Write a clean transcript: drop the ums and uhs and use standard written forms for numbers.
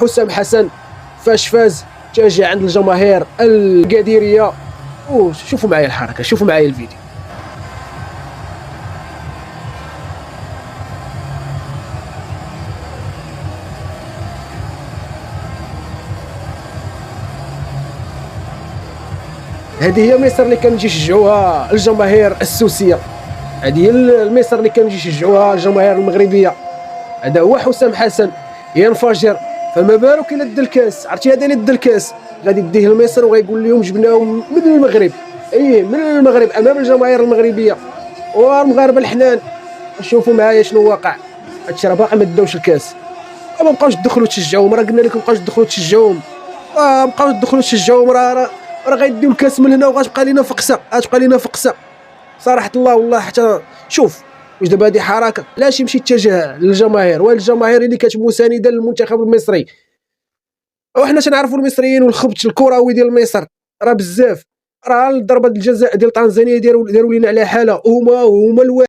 حسام حسن فاش فاز تجه عند الجماهير القادريه. وشوفوا معايا الحركه، شوفوا معايا الفيديو. هذه هي مصر اللي كانوا يشجعوها الجماهير السوسيه، هذه هي مصر اللي كانوا يشجعوها الجماهير المغربيه. هذا هو حسام حسن ينفجر، فما بالك الى د الكاس. عرفتي هذا اللي د الكاس غادي يديه لمصر وغيقول لهم جبناهم من المغرب، من المغرب امام الجماهير المغربيه والمغاربه الحنان. شوفوا معايا شنو واقع. هادشي راه باقي ما داوش الكاس، ما بقاوش تدخلوا تشجعوهم. راه قلنا لكم مابقاوش تدخلوا تشجعوهم، بقاوش تدخلوا تشجعوهم. راه غيديو الكاس من هنا وغتبقى لينا فقسه، غتبقى لينا فقسه صراحه الله. والله حتى شوف واش دابا هذه حركه لاش يمشي يتجه للجماهير، والجماهير اللي كتمسانده للمنتخب المصري. وحنا تنعرفوا المصريين والخبط الكروي ديال مصر راه بزاف. راه ضربه الجزاء ديال طنزانيا داروا لينا على حاله، هما